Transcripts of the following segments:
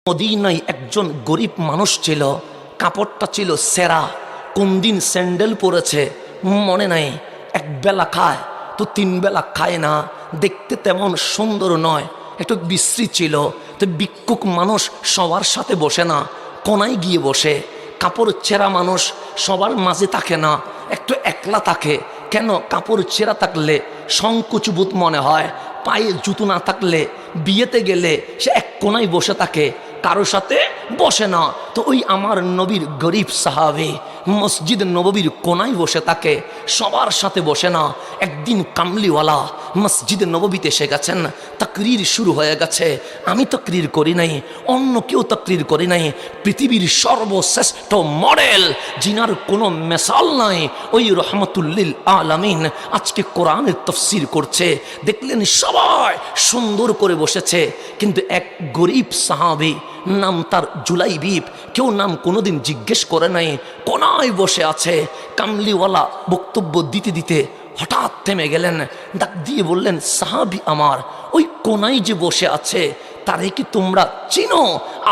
মদিনায় একজন গরিব মানুষ ছিল, কাপড়টা ছিল সেরা। কোন দিন স্যান্ডেল পরেছে মনে নাই। এক বেলা খায় তো তিন বেলা খায় না, দেখতে তেমন সুন্দর নয়, একটু বিশ্রী ছিল। তো ভিক্ষুক মানুষ সবার সাথে বসে না, কোনায় গিয়ে বসে। কাপড় ছেঁড়া মানুষ সবার মাঝে থাকে না, একটু একলা থাকে। কেন? কাপড় ছেঁড়া থাকলে সংকোচবোধ মনে হয়, পায়ে জুতো না থাকলে বিয়েতে গেলে সে এক কোনায় বসে থাকে, কারো সাথে বসে না। তো ওই আমার নবীর গরিব সাহাবী মসজিদ নববীর কোনায় বসে থাকে, সবার সাথে বসে না। একদিন কামলিওয়ালা মসজিদ নববীতে এসে গেছেন, তাকরীর শুরু হয়ে গেছে। আমি তাকরীর করি নাই, অন্য কেউ তাকরীর করি নাই। পৃথিবীর সর্বশ্রেষ্ঠ মডেল, জিনার কোনো মেসাল নাই, ওই রহমতুল্লিল আলামিন আজকে কোরআনের তাফসীর করছে। দেখলেন সবাই সুন্দর করে বসেছে, কিন্তু এক গরিব সাহাবী, নাম তার জুলাইবিব, কেউ নাম কোনোদিন জিজ্ঞেস করে নাই, কোনায় বসে আছে। কামলিওয়ালা বক্তব্য দিতে দিতে হঠাৎ থেমে গেলেন, ডাক দিয়ে বললেন, সাহাবী আমার, ওই কোনায় যে বসে আছে তারে কি তোমরা চিনো?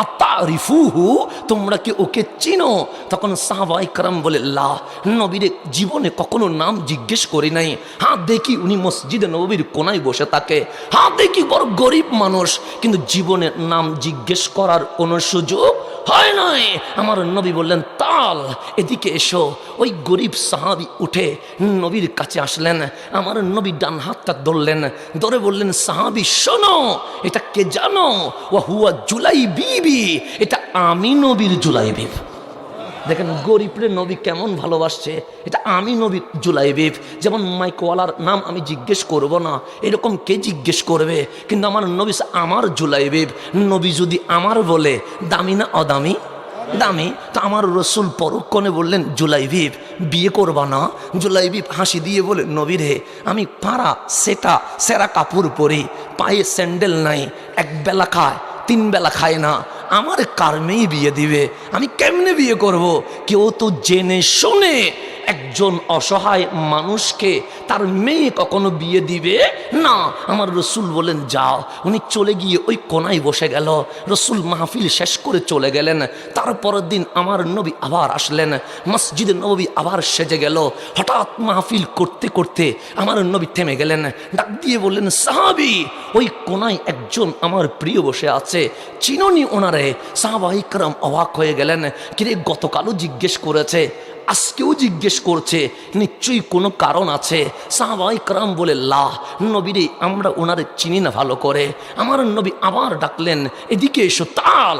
আতারিফুহু, তোমরা কি ওকে চিনো? তখন সাহাবায়ে কেরাম বলে, লা, নবীর জীবনে কখনো নাম জিজ্ঞেস করি নাই। হ্যাঁ দেখি উনি মসজিদে নববীর কোনায় বসে থাকে, হ্যাঁ দেখি বড় গরিব মানুষ, কিন্তু জীবনে নাম জিজ্ঞেস করার কোনো সুযোগ হয় নাই। আমার নবী বললেন, তাল এদিকে এসো। ওই গরিব সাহাবী উঠে নবীর কাছে আসলেন। আমার নবী ডান হাতটা ধরলেন, ধরে বললেন, সাহাবী শোনো, এটা কে জানো? ওয়া হুয়া জুলাইবিবি, এটা আমি নবীর জুলাইবিব। দেখেন গরিবরে নবী কেমন ভালোবাসছে, এটা আমি নবীর জুলাইবিব। যেমন মাইকওয়ালার নাম আমি জিজ্ঞেস করব না, এরকম কে জিজ্ঞেস করবে? কিন্তু আমার নবী আমার জুলাইবিব। নবী যদি আমার বলে, দামি না অদামি? দামি। তো আমার রসুল পরক্ষণে বললেন, জুলাইবিব বিয়ে করবা না? জুলাইবিব হাসি দিয়ে বলে, নবী রে, আমি পাড়া সেরা কাপড় পরি, পায়ে স্যান্ডেল নাই, এক বেলা খায় তিন বেলা খায় না, আমার কার মেয়ে বিয়ে দিবে? আমি কেমনে বিয়ে করব? কেউ তো জেনে শুনে একজন অসহায় মানুষকে তার মেয়ে কখনো বিয়ে দিবে না। আমার রসুল বলেন, যাও। উনি চলে গিয়ে ওই কোনায় বসে গেল। রসুল মাহফিল শেষ করে চলে গেলেন। তারপরের দিন আমার নবী আবার আসলেন, মসজিদে নববী আবার সেজে গেল। হঠাৎ মাহফিল করতে করতে আমার নবী থেমে গেলেন, ডাক দিয়ে বললেন, সাহাবী, ওই কোনায় একজন আমার প্রিয় বসে আছে, চিনোনি ওনারে? সাহাবায়ে কেরাম অবাক হয়ে গেলেন, কিরে গতকালও জিজ্ঞেস করেছে, আজকেও জিজ্ঞেস করছে, নিশ্চয়ই কোনো কারণ আছে। সাহাবায়ে কেরাম বলে, লা, নবীরে আমরা ওনারে চিনি না ভালো করে। আমার নবী আবার ডাকলেন, এদিকে এসো, তাল।